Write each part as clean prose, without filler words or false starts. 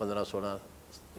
15-16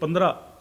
15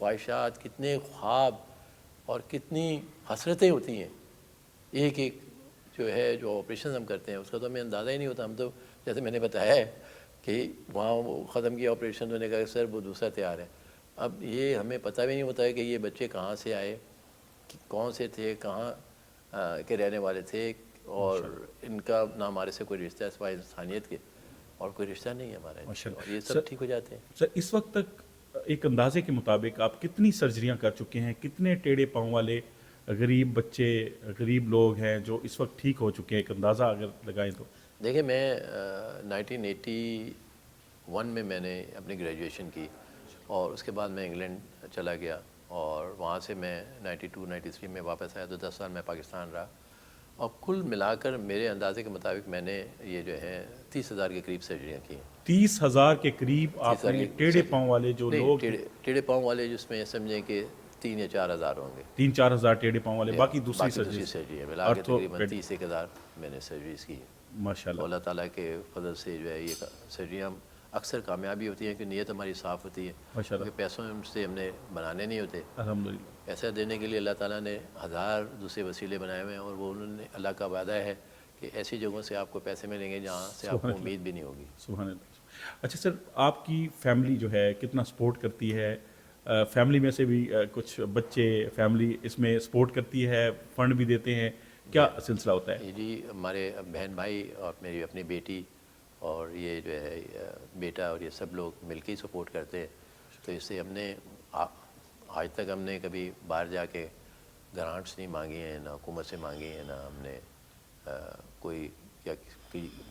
خواہشات, کتنے خواب اور کتنی حسرتیں ہوتی ہیں ایک ایک جو ہے جو آپریشن ہم کرتے ہیں اس کا تو ہمیں اندازہ ہی نہیں ہوتا. ہم تو جیسے میں نے بتایا ہے کہ وہاں وہ ختم کیا آپریشن, تو نے کہا کہ سر وہ دوسرا تیار ہے. اب یہ ہمیں پتہ بھی نہیں ہوتا ہے کہ یہ بچے کہاں سے آئے, کون سے تھے, کہاں کے رہنے والے تھے, اور ان کا نہ ہمارے سے کوئی رشتہ ہے سوائے انسانیت کے, اور کوئی رشتہ نہیں ہے ہمارا, اور یہ سب ٹھیک ہو جاتے ہیں. سر اس وقت تک ایک اندازے کے مطابق آپ کتنی سرجریاں کر چکے ہیں, کتنے ٹیڑھے پاؤں والے غریب بچے, غریب لوگ ہیں جو اس وقت ٹھیک ہو چکے ہیں, ایک اندازہ اگر لگائیں تو؟ دیکھیں میں 1981 میں نے اپنی گریجویشن کی, اور اس کے بعد میں انگلینڈ چلا گیا, اور وہاں سے میں 92-93 میں واپس آیا, تو 10 سال میں پاکستان رہا. اور کل ملا کر میرے اندازے کے مطابق میں نے یہ جو ہے 30,000 کے قریب سرجریاں کی ہیں. 30,000 کے قریب آپ نے ٹیڑھے پاؤں والے جو لوگ, ٹیڑھے پاؤں والے جس میں سمجھیں کہ 3 یا 4 ہزار ہوں گے, 3-4 ہزار ٹیڑھے پاؤں والے, باقی دوسری سرجری ملا کے تقریباً 30,000 میں نے سرجریز کی. ماشاء اللہ. اللہ تعالیٰ کے فضل سے جو ہے یہ سرجریاں اکثر کامیابی ہوتی ہیں کہ نیت ہماری صاف ہوتی ہے, کیونکہ پیسوں سے ہم نے بنانے نہیں ہوتے. الحمدللہ. پیسہ دینے کے لیے اللہ تعالیٰ نے ہزار دوسرے وسیلے بنائے ہوئے ہیں, اور وہ انہوں نے, اللہ کا وعدہ ہے کہ ایسی جگہوں سے آپ کو پیسے ملیں گے جہاں سے آپ کو امید بھی نہیں ہوگی. سبحان اللہ. اچھا سر, آپ کی فیملی جو ہے کتنا سپورٹ کرتی ہے؟ فیملی میں سے بھی کچھ بچے, فیملی اس میں سپورٹ کرتی ہے, فنڈ بھی دیتے ہیں, کیا سلسلہ ہوتا ہے؟ جی ہمارے بہن بھائی اور میری اپنی بیٹی اور یہ جو ہے بیٹا اور یہ سب لوگ مل کے ہی سپورٹ کرتے ہیں. تو اس سے ہم نے آج تک ہم نے کبھی باہر جا کے گرانٹس نہیں مانگی ہیں, نہ حکومت سے مانگی ہیں, نہ ہم نے کوئی یا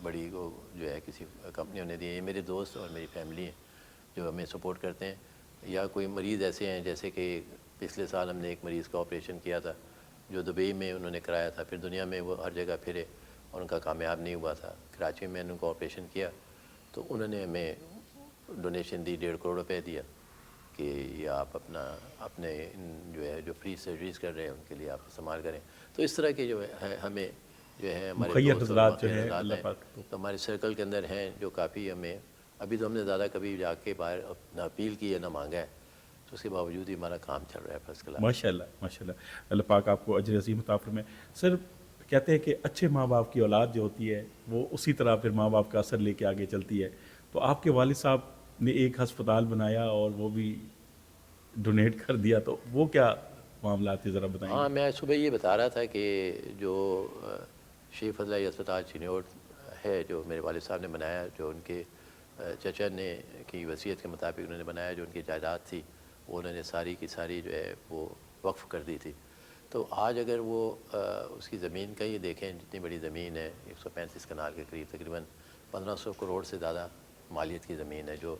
بڑی کو جو ہے کسی کمپنیوں نے دی ہے. یہ میرے دوست اور میری فیملی ہیں جو ہمیں سپورٹ کرتے ہیں. یا کوئی مریض ایسے ہیں, جیسے کہ پچھلے سال ہم نے ایک مریض کا آپریشن کیا تھا جو دبئی میں انہوں نے کرایا تھا, پھر دنیا میں وہ ہر جگہ پھرے اور ان کا کامیاب نہیں ہوا تھا. کراچی میں ان کو آپریشن کیا تو انہوں نے ہمیں ڈونیشن دی, 1.5 کروڑ روپے دیا کہ یہ آپ اپنے جو ہے جو فری سرجریز کر رہے ہیں ان کے لیے آپ استعمال کریں. تو اس طرح کے جو ہے ہمیں جو ہے ہمارے دوست حضرات جو ہیں اللہ پاک تو ہمارے سرکل کے اندر ہیں جو کافی ہمیں, ابھی تو ہم نے زیادہ کبھی جا کے باہر نہ اپیل کی ہے نہ مانگا ہے, تو اس کے باوجود ہی ہمارا کام چل رہا ہے فرسٹ کلاس. ماشاء اللہ ماشاء اللہ. اللہ پاک آپ کو اجر عظیم عطا فرمائے. سر کہتے ہیں کہ اچھے ماں باپ کی اولاد جو ہوتی ہے وہ اسی طرح پھر ماں باپ کا اثر لے کے آگے چلتی ہے. تو آپ کے والد صاحب نے ایک ہسپتال بنایا اور وہ بھی ڈونیٹ کر دیا, تو وہ کیا معاملات تھے, ذرا بتائیں. ہاں میں صبح یہ بتا رہا تھا کہ جو شیخ فضلائی اسپتال چنیوٹ ہے جو میرے والد صاحب نے بنایا, جو ان کے چچا نے کی وصیت کے مطابق انہوں نے بنایا, جو ان کی جائیداد تھی وہ انہوں نے ساری کی ساری جو ہے وہ وقف کر دی تھی. تو آج اگر وہ اس کی زمین کا ہی دیکھیں, جتنی بڑی زمین ہے 135 کنال کے قریب, تقریباً 1500 کروڑ سے زیادہ مالیت کی زمین ہے, جو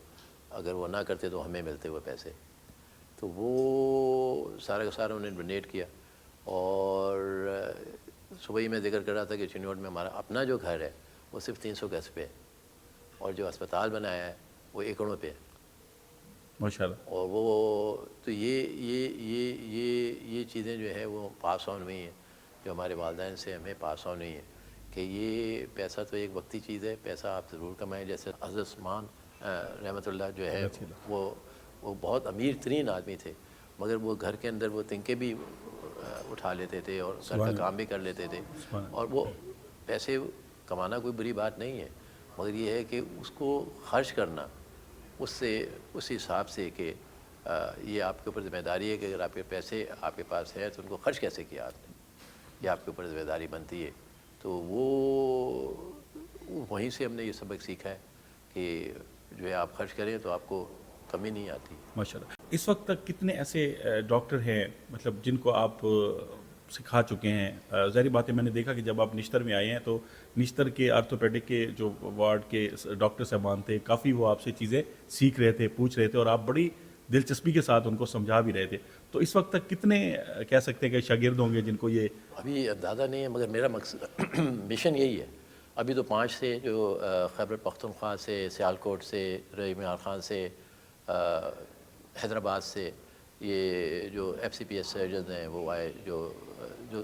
اگر وہ نہ کرتے تو ہمیں ملتے ہوئے پیسے. تو وہ سارا کا سارا انہوں نے ڈونیٹ کیا. اور صبح ہی میں ذکر کر رہا تھا کہ چنیوٹ میں ہمارا اپنا جو گھر ہے وہ صرف 300 گز پہ ہے, اور جو اسپتال بنایا ہے وہ ایکڑوں پہ ہے. ماشاء اللہ. اور وہ تو یہ چیزیں جو ہے وہ پاس آن ہوئی ہیں, جو ہمارے والدین سے ہمیں پاس آن ہوئی ہیں کہ یہ پیسہ تو ایک وقتی چیز ہے, پیسہ آپ ضرور کمائیں. جیسے حضرت عثمان رحمۃ اللہ جو ہے وہ بہت امیر ترین آدمی تھے, مگر وہ گھر کے اندر وہ تنکے بھی اٹھا لیتے تھے اور گھر کا کام بھی کر لیتے تھے. اور وہ پیسے کمانا کوئی بری بات نہیں ہے, مگر یہ ہے کہ اس کو خرچ کرنا اس حساب سے کہ یہ آپ کے اوپر ذمہ داری ہے کہ اگر آپ کے پیسے آپ کے پاس ہے تو ان کو خرچ کیسے کیا آپ نے, یہ آپ کے اوپر ذمہ داری بنتی ہے. تو وہ وہیں سے ہم نے یہ سبق سیکھا ہے کہ جو ہے آپ خرچ کریں تو آپ کو کمی نہیں آتی. ماشاء اللہ. اس وقت تک کتنے ایسے ڈاکٹر ہیں مطلب جن کو آپ سکھا چکے ہیں؟ ظاہری بات ہے, میں نے دیکھا کہ جب آپ نشتر میں آئے ہیں تو نشتر کے آرتھوپیڈک کے جو وارڈ کے ڈاکٹر صاحبان تھے, کافی وہ آپ سے چیزیں سیکھ رہے تھے, پوچھ رہے تھے, اور آپ بڑی دلچسپی کے ساتھ ان کو سمجھا بھی رہے تھے. تو اس وقت تک کتنے کہہ سکتے ہیں کہ شاگرد ہوں گے جن کو یہ ابھی اندازہ نہیں ہے, مگر میرا مقصد مشن یہی ہے. ابھی تو 5 سے جو خیبر پختونخوا سے, سیالکوٹ سے, رحیم خان سے, حیدرآباد سے, یہ جو FCPS سرجنز ہیں وہ آئے, جو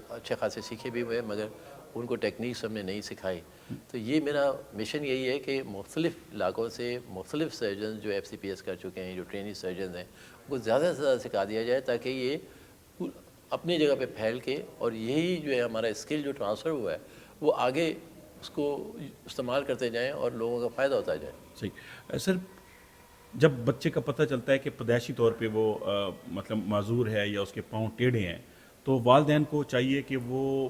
اچھے خاصے سیکھے بھی ہوئے, مگر ان کو ٹیکنیکس ہم نے نہیں سکھائی. تو یہ میرا مشن یہی ہے کہ مختلف علاقوں سے مختلف سرجنز جو FCPS کر چکے ہیں, جو ٹریننگ سرجنز ہیں, ان کو زیادہ سے زیادہ سکھا دیا جائے تاکہ یہ اپنی جگہ پہ پھیل کے, اور یہی جو ہے ہمارا اسکل جو ٹرانسفر ہوا ہے وہ آگے اس کو استعمال کرتے جائیں اور لوگوں کا فائدہ ہوتا جائے. صحیح. سر جب بچے کا پتہ چلتا ہے کہ پیدائشی طور پہ وہ مطلب معذور ہے یا اس کے پاؤں ٹیڑھے ہیں, تو والدین کو چاہیے کہ وہ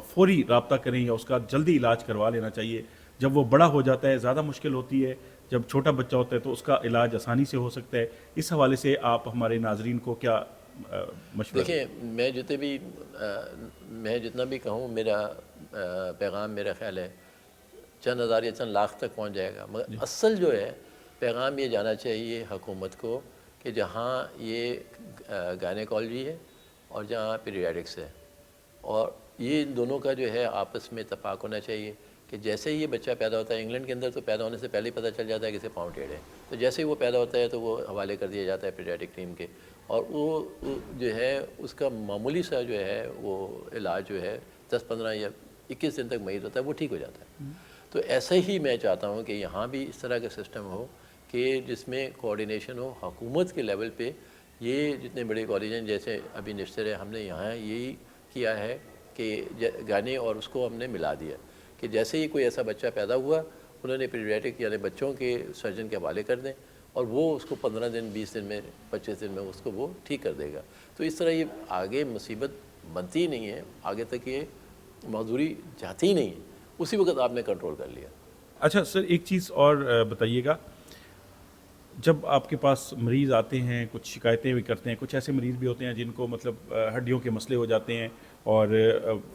فوری رابطہ کریں یا اس کا جلدی علاج کروا لینا چاہیے. جب وہ بڑا ہو جاتا ہے زیادہ مشکل ہوتی ہے, جب چھوٹا بچہ ہوتا ہے تو اس کا علاج آسانی سے ہو سکتا ہے. اس حوالے سے آپ ہمارے ناظرین کو کیا مشورہ؟ دیکھیں, میں جتنا بھی کہوں, میرا پیغام میرا خیال ہے چند ہزار یا چند لاکھ تک پہنچ جائے گا, مگر اصل جو ہے پیغام یہ جانا چاہیے حکومت کو کہ جہاں یہ گائنیکالوجی ہے اور جہاں پیڈیاٹرکس ہے, اور یہ دونوں کا جو ہے آپس میں اتفاق ہونا چاہیے کہ جیسے ہی یہ بچہ پیدا ہوتا ہے, انگلینڈ کے اندر تو پیدا ہونے سے پہلے ہی پتہ چل جاتا ہے کہ اسے پاؤں ٹیڑھے ہیں, تو جیسے ہی وہ پیدا ہوتا ہے تو وہ حوالے کر دیا جاتا ہے پیڈیاٹرک ٹیم کے, اور وہ جو ہے اس کا معمولی سا جو ہے وہ علاج جو ہے 10-15 یا 21 دن تک مریض ہوتا ہے, وہ ٹھیک ہو جاتا ہے. تو ایسے ہی میں چاہتا ہوں کہ یہاں بھی اس طرح کا سسٹم ہو کہ جس میں کوآرڈینیشن ہو حکومت کے لیول پہ. یہ جتنے بڑے کالج ہیں جیسے ابھی نشتر ہے, ہم نے یہاں یہی کیا ہے کہ گانے اور اس کو ہم نے ملا دیا کہ جیسے ہی کوئی ایسا بچہ پیدا ہوا انہوں نے پیڈیاٹرک یعنی بچوں کے سرجن کے حوالے کر دیں, اور وہ اس کو 15 دن 20 دن میں 25 دن میں اس کو وہ ٹھیک کر دے گا. تو اس طرح یہ آگے مصیبت بنتی ہی نہیں ہے, آگے تک یہ معذوری جاتی ہی نہیں ہے, اسی وقت آپ نے کنٹرول کر لیا. اچھا سر, ایک چیز اور بتائیے گا, جب آپ کے پاس مریض آتے ہیں کچھ شکایتیں بھی کرتے ہیں, کچھ ایسے مریض بھی ہوتے ہیں جن کو مطلب ہڈیوں کے مسئلے ہو جاتے ہیں اور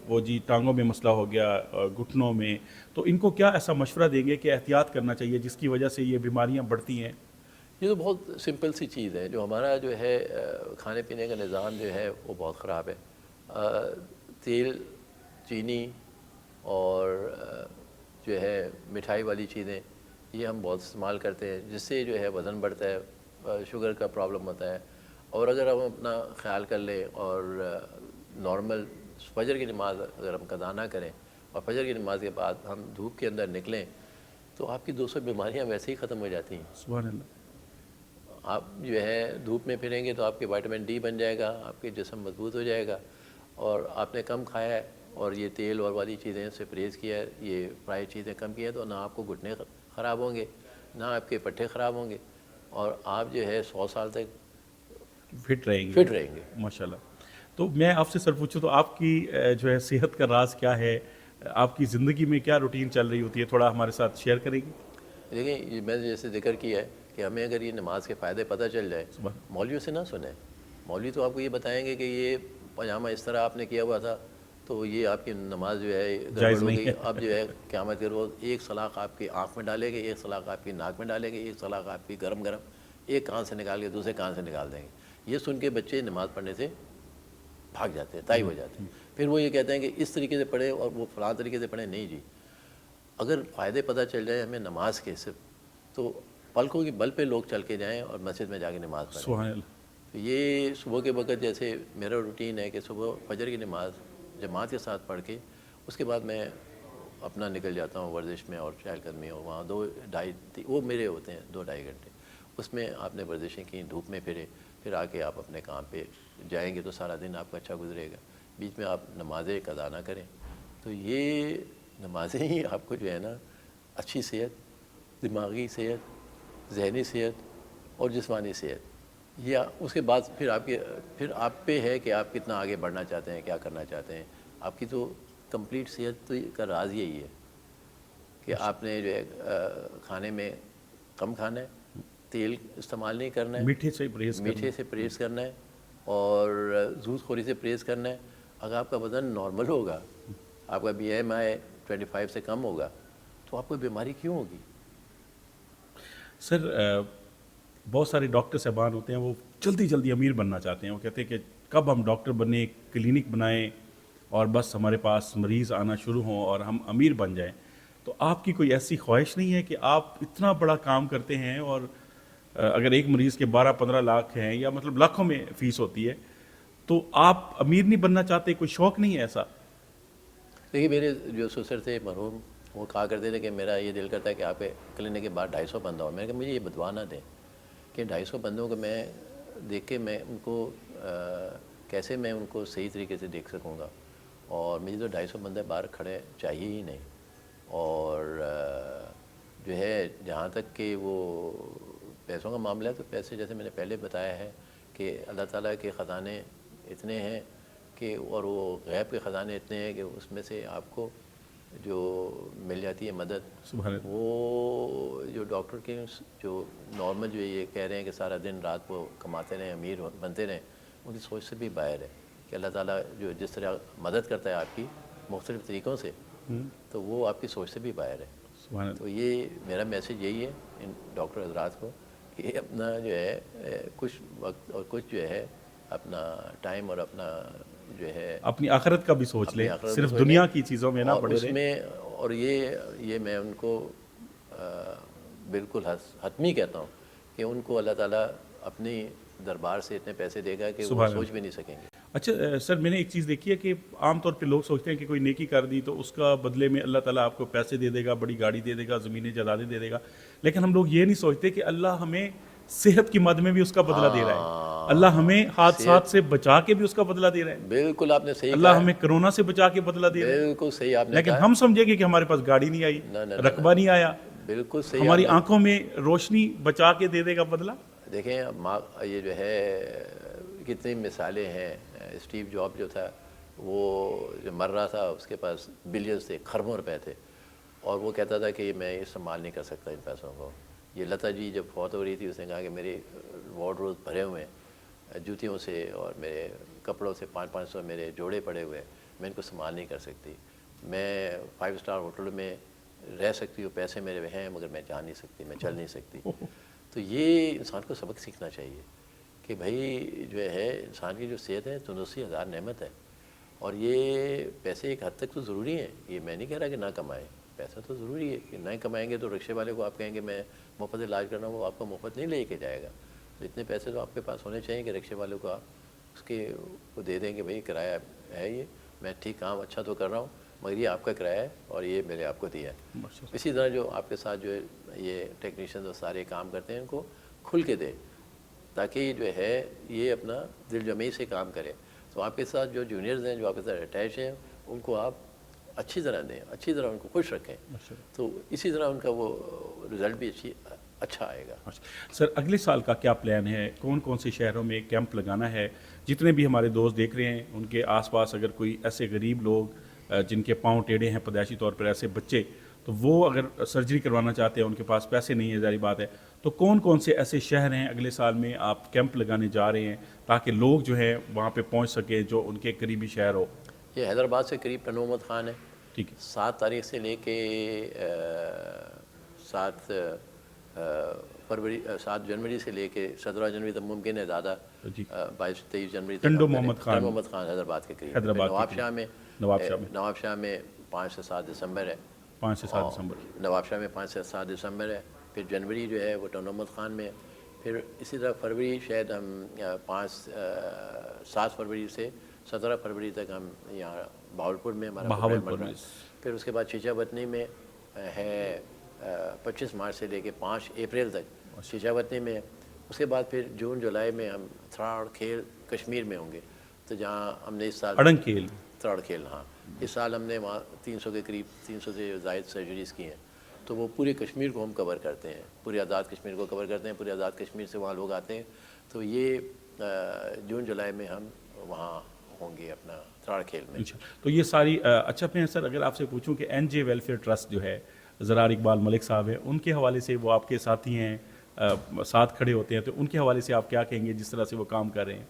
وہ جی ٹانگوں میں مسئلہ ہو گیا, گھٹنوں میں, تو ان کو کیا ایسا مشورہ دیں گے کہ احتیاط کرنا چاہیے جس کی وجہ سے یہ بیماریاں بڑھتی ہیں؟ یہ تو بہت سمپل سی چیز ہے. جو ہمارا جو ہے کھانے پینے کا نظام جو ہے وہ بہت خراب ہے. تیل, چینی اور جو ہے مٹھائی والی چیزیں یہ ہم بہت استعمال کرتے ہیں, جس سے جو ہے وزن بڑھتا ہے, شوگر کا پرابلم ہوتا ہے. اور اگر ہم اپنا خیال کر لیں اور نارمل فجر کی نماز اگر ہم قضا نہ کریں اور فجر کی نماز کے بعد ہم دھوپ کے اندر نکلیں تو آپ کی 200 بیماریاں ویسے ہی ختم ہو جاتی ہیں. سبحان اللہ. آپ جو ہے دھوپ میں پھریں گے تو آپ کے وائٹامن ڈی بن جائے گا, آپ کے جسم مضبوط ہو جائے گا. اور آپ نے کم کھایا ہے اور یہ تیل اور والی چیزیں سے پرہیز کیا ہے, یہ فرائی چیزیں کم کی ہیں, تو نہ آپ کو گھٹنے خراب ہوں گے, نہ آپ کے پٹھے خراب ہوں گے, اور آپ جو ہے 100 سال تک فٹ رہیں گے. ماشاء اللہ. تو میں آپ سے سر پوچھوں تو آپ کی جو ہے صحت کا راز کیا ہے, آپ کی زندگی میں کیا روٹین چل رہی ہوتی ہے, تھوڑا ہمارے ساتھ شیئر کریں گی؟ دیکھیں, میں نے جیسے ذکر کیا ہے کہ ہمیں اگر یہ نماز کے فائدے پتہ چل جائے, مولویوں سے نہ سنیں. مولوی تو آپ کو یہ بتائیں گے کہ یہ پاجامہ اس طرح آپ نے کیا ہوا تھا تو یہ آپ کی نماز جو ہے گڑبڑ ہو گئی, اب جو ہے قیامت کے روز ایک سلاخ آپ کی آنکھ میں ڈالیں گے, ایک سلاخ آپ کی ناک میں ڈالیں گے, ایک سلاخ آپ کی گرم ایک کان سے نکال کے دوسرے کان سے نکال دیں گے. یہ سن کے بچے نماز پڑھنے سے بھاگ جاتے ہیں, تائب ہو جاتے ہیں. پھر وہ یہ کہتے ہیں کہ اس طریقے سے پڑھیں اور وہ فلاں طریقے سے پڑھیں. نہیں جی, اگر فائدے پتہ چل جائیں ہمیں نماز کے صرف, تو پلکوں کی بل پہ لوگ چل کے جائیں اور مسجد میں جا کے نماز پڑھیں. سبحان اللہ. یہ صبح کے وقت جیسے میرا روٹین ہے کہ صبح فجر کی نماز جماعت کے ساتھ پڑھ کے اس کے بعد میں اپنا نکل جاتا ہوں ورزش میں اور چہل قدمی, اور وہاں 2-2.5 وہ میرے ہوتے ہیں 2-2.5 گھنٹے. اس میں آپ نے ورزشیں کی, دھوپ میں پھرے, پھر آ کے آپ اپنے کام پہ جائیں گے تو سارا دن آپ کا اچھا گزرے گا. بیچ میں آپ نمازیں قضا نہ کریں. تو یہ نمازیں ہی آپ کو جو ہے نا اچھی صحت, دماغی صحت, ذہنی صحت اور جسمانی صحت, یا اس کے بعد پھر آپ پہ ہے کہ آپ کتنا آگے بڑھنا چاہتے ہیں, کیا کرنا چاہتے ہیں. آپ کی تو کمپلیٹ صحت تو کا راز یہی ہے کہ آپ نے جو ہے کھانے میں کم کھانا ہے, تیل استعمال نہیں کرنا ہے, میٹھے سے پرہیز کرنا ہے, اور زود خوری سے پرہیز کرنا ہے. اگر آپ کا وزن نارمل ہوگا, آپ کا BMI 25 سے کم ہوگا, تو آپ کو بیماری کیوں ہوگی؟ سر بہت سارے ڈاکٹر صاحبان ہوتے ہیں وہ جلدی امیر بننا چاہتے ہیں. وہ کہتے ہیں کہ کب ہم ڈاکٹر بنیں, کلینک بنائیں اور بس ہمارے پاس مریض آنا شروع ہوں اور ہم امیر بن جائیں. تو آپ کی کوئی ایسی خواہش نہیں ہے کہ آپ اتنا بڑا کام کرتے ہیں اور اگر ایک مریض کے 12-15 لاکھ ہیں یا مطلب لاکھوں میں فیس ہوتی ہے, تو آپ امیر نہیں بننا چاہتے؟ کوئی شوق نہیں ہے ایسا؟ دیکھیے میرے جو سسر تھے مرحوم، وہ کہا کرتے تھے کہ میرا یہ دل کرتا ہے کہ آپ کے کلینک کے بعد 250 بندہ ہو. میں نے کہا مجھے یہ بدوا نہ دیں کہ 250 بندوں کو میں دیکھ کے میں ان کو کیسے میں ان کو صحیح طریقے سے دیکھ سکوں گا. اور مجھے تو 250 بندے باہر کھڑے چاہیے ہی نہیں. اور جو ہے جہاں تک کہ وہ پیسوں کا معاملہ ہے، تو پیسے جیسے میں نے پہلے بتایا ہے کہ اللہ تعالیٰ کے خزانے اتنے ہیں کہ، اور وہ غیب کے خزانے اتنے ہیں کہ اس میں سے آپ کو جو مل جاتی ہے مدد، سبحان اللہ. وہ جو ڈاکٹر کے جو نارمل جو یہ کہہ رہے ہیں کہ سارا دن رات وہ کماتے رہیں، امیر بنتے رہیں، ان کی سوچ سے بھی باہر ہے کہ اللہ تعالیٰ جو جس طرح مدد کرتا ہے آپ کی مختلف طریقوں سے، تو وہ آپ کی سوچ سے بھی باہر ہے. سبحان اللہ. تو یہ میرا میسیج یہی ہے ان ڈاکٹر حضرات کو کہ اپنا جو ہے کچھ وقت اور کچھ جو ہے اپنا ٹائم اور اپنا جو ہے اپنی آخرت کا بھی سوچ لیں، آخرت صرف کو دنیا سوچیں. کی چیزوں میں نہ اور پڑے اس رہیں. میں اور یہ میں ان کو بالکل حتمی کہتا ہوں کہ ان کو اللہ تعالیٰ اپنی دربار سے اتنے پیسے دے گا کہ وہ سبحان سوچ بھی نہیں سکیں گے. اچھا سر، میں نے ایک چیز دیکھی ہے کہ عام طور پہ لوگ سوچتے ہیں کہ کوئی نیکی کر دی تو اس کا بدلے میں اللہ تعالیٰ آپ کو پیسے دے دے گا، بڑی گاڑی دے دے گا، زمینیں جائیدادیں دے دے گا. لیکن ہم لوگ یہ نہیں سوچتے کہ اللہ ہمیں صحت کی مد میں بھی اس کا بدلہ دے رہا ہے. اللہ ہمیں حادثات سے بچا کے بھی اس کا بدلہ دے رہا ہے. بالکل آپ نے صحیح اللہ کہا، ہمیں کرونا سے بچا کے بدلہ دے رہا ہے. بالکل صحیح آپ نے لیکن کہا. ہم سمجھے گے کہ ہمارے پاس گاڑی نہیں آئی، رقبہ نہیں آیا، بالکل صحیح ہماری آپ نے. آنکھوں میں روشنی بچا کے دے دے گا بدلہ. دیکھیں یہ جو ہے کتنی مثالیں ہیں. اسٹیو جاب جو تھا، وہ جو مر رہا تھا اس کے پاس بلینز تھے، کھربوں روپے تھے، اور وہ کہتا تھا کہ میں استعمال نہیں کر سکتا ان پیسوں کو. یہ لتا جی جب فوت ہو رہی تھی، اس نے کہا کہ میرے وارڈروب بھرے ہوئے ہیں جوتیوں سے اور میرے کپڑوں سے، 500 میرے جوڑے پڑے ہوئے ہیں، میں ان کو استعمال نہیں کر سکتی. میں 5 اسٹار ہوٹل میں رہ سکتی ہوں، پیسے میرے ہیں، مگر میں جا نہیں سکتی، میں چل نہیں سکتی. تو یہ انسان کو سبق سیکھنا چاہیے کہ بھائی جو ہے انسان کی جو صحت ہے تندرستی ہزار نعمت ہے. اور یہ پیسے ایک حد تک تو ضروری ہیں. یہ میں نہیں کہہ رہا کہ نہ کمائیں، پیسہ تو ضروری ہے کہ نہیں کمائیں گے تو رکشے والے کو آپ کہیں گے میں مفت علاج کرنا ہوں، وہ آپ کو مفت نہیں لے کے جائے گا. تو اتنے پیسے تو آپ کے پاس ہونے چاہیے کہ رکشے والوں کو آپ اس کے کو دے دیں کہ بھائی کرایہ ہے، یہ میں ٹھیک کام اچھا تو کر رہا ہوں مگر یہ آپ کا کرایہ ہے اور یہ میں نے آپ کو دیا ہے. اسی طرح جو آپ کے ساتھ جو یہ ٹیکنیشین اور سارے کام کرتے ہیں ان کو کھل کے دیں تاکہ جو ہے یہ اپنا دل جمعی سے کام کرے. تو آپ کے ساتھ جو جونیئرز ہیں، جو آپ کے ساتھ اٹیچ ہیں، ان کو آپ اچھی طرح دیں، اچھی طرح ان کو خوش رکھیں. تو اسی طرح ان کا وہ رزلٹ بھی اچھا آئے گا. سر اگلے سال کا کیا پلان ہے؟ کون کون سے شہروں میں کیمپ لگانا ہے؟ جتنے بھی ہمارے دوست دیکھ رہے ہیں ان کے آس پاس اگر کوئی ایسے غریب لوگ جن کے پاؤں ٹیڑھے ہیں پیدائشی طور پر، ایسے بچے، تو وہ اگر سرجری کروانا چاہتے ہیں، ان کے پاس پیسے نہیں ہے، ظاہری بات ہے، تو کون کون سے ایسے شہر ہیں اگلے سال میں آپ کیمپ لگانے جا رہے ہیں تاکہ لوگ جو ہیں وہاں پہ پہنچ سکیں جو ان کے قریبی شہر ہو؟ یہ حیدرآباد سے قریب ٹنو محمد خان ہے. ٹھیک ہے. 7 تاریخ سے لے کے 7 جنوری سے لے کے 17 جنوری تک ممکن ہے زیادہ، 22-23 جنوری تک. ٹنڈو محمد خان حیدرآباد کے قریب. نواب شاہ میں 5 سے 7 دسمبر ہے. 5 سے 7 دسمبر. نواب شاہ میں 5 سے 7 دسمبر ہے. پھر جنوری جو ہے وہ ٹنڈو محمد خان میں. پھر اسی طرح فروری شاید ہم 7 فروری سے 17 فروری تک ہم یہاں بہاولپور میں ہمارا. پھر اس کے بعد چیچا وطنی میں ہے 25 مارچ سے لے کے 5 اپریل تک چیچا وطنی میں. اس کے بعد پھر جون جولائی میں ہم تھراڑ کھیل کشمیر میں ہوں گے. تو جہاں ہم نے اس سال اڑنگ کھیل، تھراڑ کھیل، ہاں اس سال ہم نے وہاں 300 کے قریب 300 سے زائد سرجریز کی ہیں. تو وہ پورے کشمیر کو ہم کور کرتے ہیں، پورے آزاد کشمیر کو کور کرتے ہیں. پورے آزاد کشمیر سے وہاں لوگ آتے ہیں. تو یہ جون جولائی میں ہم وہاں ہوں گے اپنا تھراڑ کھیل میں. تو یہ ساری اچھا. میں سر اگر آپ سے پوچھوں کہ این جے ویلفیئر ٹرسٹ جو ہے، زرار اقبال ملک صاحب ہیں، ان کے حوالے سے، وہ آپ کے ساتھی ہیں، ساتھ کھڑے ہوتے ہیں، تو ان کے حوالے سے آپ کیا کہیں گے جس طرح سے وہ کام کر رہے ہیں؟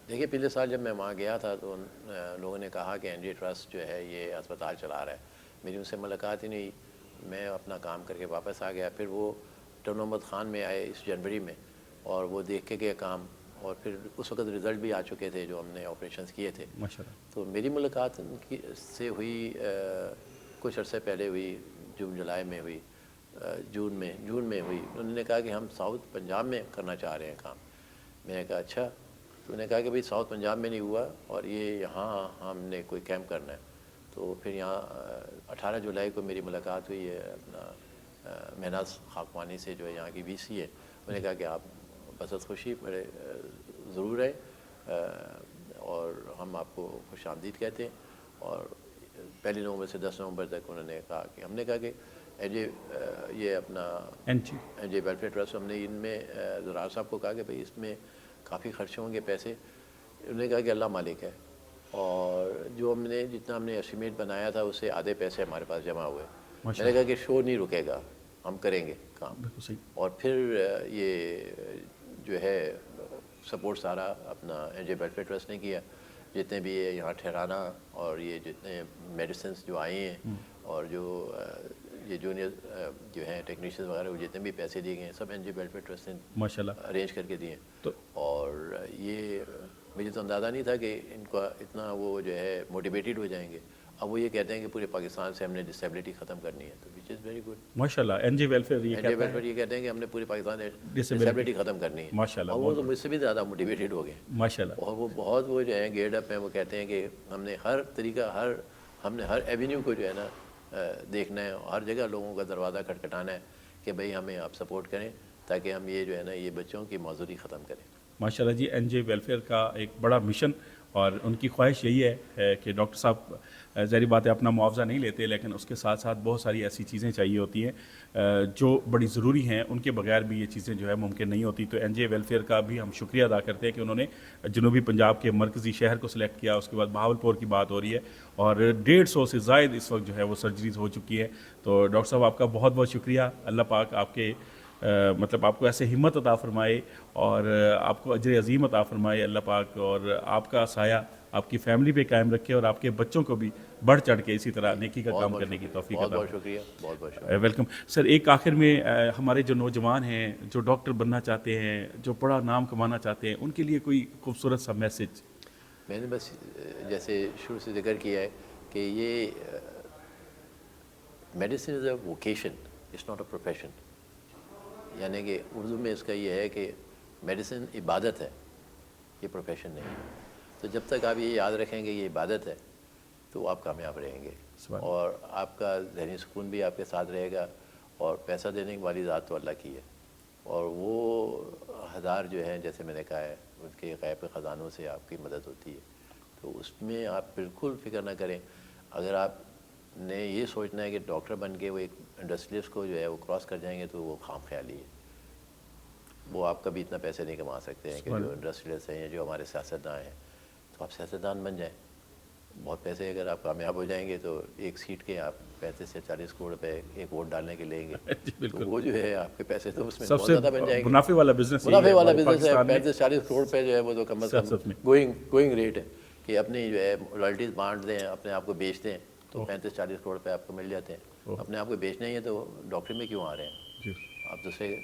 دیکھیے پچھلے سال جب میں وہاں گیا تھا تو لوگوں نے کہا کہ این جے ٹرسٹ جو ہے یہ اسپتال چلا رہا ہے. میری ان سے ملاقات ہی نہیں، میں اپنا کام کر کے واپس آ گیا. پھر وہ ٹنڈو محمد خان میں آئے اس جنوری میں اور وہ دیکھ کے گئے کام، اور پھر اس وقت رزلٹ بھی آ چکے تھے جو ہم نے آپریشنز کیے تھے. تو میری ملاقات ان کی سے ہوئی کچھ عرصے پہلے ہوئی، جون جولائی میں ہوئی، جون میں ہوئی. انہوں نے کہا کہ ہم ساؤتھ پنجاب میں کرنا چاہ رہے ہیں کام. میں نے کہا اچھا. تو انہوں نے کہا کہ بھائی ساؤتھ پنجاب میں نہیں ہوا اور یہ یہاں ہم نے کوئی کیمپ کرنا ہے. تو پھر یہاں 18 جولائی کو میری ملاقات ہوئی ہے اپنا مہناز خاکوانی سے جو ہے یہاں کی وی سی ہے. انہوں نے کہا کہ آپ بصد خوشی بڑے ضرور ہے اور ہم آپ کو خوش آمدید کہتے ہیں. اور 1 نومبر سے 10 نومبر تک انہوں نے کہا کہ ہم نے کہا کہ یہ اپنا این جے ویلفیئر ٹرسٹ, ہم نے ان میں زرار صاحب کو کہا کہ بھئی اس میں کافی خرچ ہوں گے پیسے. انہوں نے کہا کہ اللہ مالک ہے, اور جو ہم نے جتنا ہم نے ایسٹیمیٹ بنایا تھا اس سے آدھے پیسے ہمارے پاس جمع ہوئے. میں نے کہا کہ شو نہیں رکے گا, ہم کریں گے کام. اور پھر یہ جو ہے سپورٹ سارا اپنا این جے ویلفیئر ٹرسٹ نے کیا, جتنے بھی یہاں ٹھہرانا اور یہ جتنے میڈیسنس جو آئی ہیں اور جو یہ جونیئر جو ہیں ٹیکنیشین وغیرہ وہ جتنے بھی پیسے دیے گئے ہیں سب این جے ویلفیئر ٹرسٹ نے ماشاءاللہ ارینج کر کے دیے. اور یہ مجھے تو اندازہ نہیں تھا کہ ان کا اتنا وہ جو ہے موٹیویٹیڈ ہو جائیں گے. اب وہ یہ کہتے ہیں کہ پورے پاکستان سے ہم نے ڈسیبلٹی ختم کرنی ہے, تو وچ از ویری گڈ. ماشاءاللہ این جے ویلفیئر یہ کہتے ہیں کہ ہم نے پورے پاکستان سے ڈسیبلٹی ختم کرنی ہے. ماشاءاللہ, اور وہ تو مجھ سے بھی زیادہ موٹیویٹیڈ ہو گئے ماشاءاللہ. اور وہ بہت وہ جو ہیں گیئرڈ اپ ہیں. وہ کہتے ہیں کہ ہم نے ہر طریقہ ہم نے ہر ایونیو کو جو ہے نا دیکھنا ہے, ہر جگہ لوگوں کا دروازہ کھٹکھٹانا ہے کہ بھئی ہمیں آپ سپورٹ کریں تاکہ ہم یہ جو ہے نا یہ بچوں کی معذوری ختم کریں. ماشاءاللہ جی, این جے ویلفیئر کا ایک بڑا مشن اور ان کی خواہش یہی ہے کہ ڈاکٹر صاحب ظاہری بات ہے اپنا معاوضہ نہیں لیتے, لیکن اس کے ساتھ ساتھ بہت ساری ایسی چیزیں چاہیے ہوتی ہیں جو بڑی ضروری ہیں, ان کے بغیر بھی یہ چیزیں جو ہے ممکن نہیں ہوتی. تو این جے ویلفیئر کا بھی ہم شکریہ ادا کرتے ہیں کہ انہوں نے جنوبی پنجاب کے مرکزی شہر کو سلیکٹ کیا. اس کے بعد بہاولپور کی بات ہو رہی ہے اور 150 سے زائد اس وقت جو ہے وہ سرجریز ہو چکی ہے. تو ڈاکٹر صاحب آپ کا بہت بہت شکریہ. اللہ پاک آپ کے مطلب آپ کو ایسے ہمت عطا فرمائے اور آپ کو اجر عظیم عطا فرمائے اللہ پاک, اور آپ کا سایہ آپ کی فیملی پہ قائم رکھے اور آپ کے بچوں کو بھی بڑھ چڑھ کے اسی طرح نیکی کا کام کرنے کی توفیق عطا فرمائے. بہت شکریہ, بہت بہت شکریہ. Welcome sir. ایک آخر میں ہمارے جو نوجوان ہیں جو ڈاکٹر بننا چاہتے ہیں, جو بڑا نام کمانا چاہتے ہیں, ان کے لیے کوئی خوبصورت سا میسج. میں نے بس جیسے شروع سے ذکر کیا ہے کہ یہ medicine is a vocation, it's not a profession. یعنی کہ اردو میں اس کا یہ ہے کہ میڈیسن عبادت ہے, یہ پروفیشن نہیں ہے. تو جب تک آپ یہ یاد رکھیں گے یہ عبادت ہے تو آپ کامیاب رہیں گے, اور آپ کا ذہنی سکون بھی آپ کے ساتھ رہے گا. اور پیسہ دینے والی ذات تو اللہ کی ہے, اور وہ ہزار جو ہیں جیسے میں نے کہا ہے ان کے غیب کے خزانوں سے آپ کی مدد ہوتی ہے. تو اس میں آپ بالکل فکر نہ کریں. اگر آپ نے یہ سوچنا ہے کہ ڈاکٹر بن کے وہ ایک انڈسٹریلسٹ کو جو ہے وہ کراس کر جائیں گے تو وہ خام خیالی ہے. وہ آپ کبھی اتنا پیسے نہیں کما سکتے ہیں کہ جو انڈسٹریلسٹ ہیں یا جو ہمارے سیاستدان ہیں. تو آپ سیاستدان بن جائیں. بہت پیسے اگر آپ کامیاب ہو جائیں گے تو ایک سیٹ کے آپ 35 سے 40 کروڑ روپے ایک ووٹ ڈالنے کے لیں گے, تو وہ جو ہے آپ کے پیسے تو اس میں بہت زیادہ بن جائیں گے. منافع والا بزنس ہے. 35-40 کروڑ روپے جو ہے وہ تو کم از کم گوئنگ ریٹ ہے کہ اپنی جو ہے رائلٹیز بانٹ دیں, اپنے آپ کو بیچ دیں, تو 35-40 کروڑ روپے آپ کو مل جاتے ہیں. اپنے آپ کو بیچنا ہی ہے تو ڈاکٹری میں کیوں آ رہے ہیں, آپ دوسرے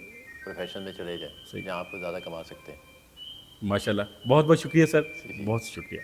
پروفیشن میں چلے جائیں جہاں آپ کو زیادہ کما سکتے ہیں. ماشاءاللہ, بہت بہت شکریہ سر, بہت شکریہ.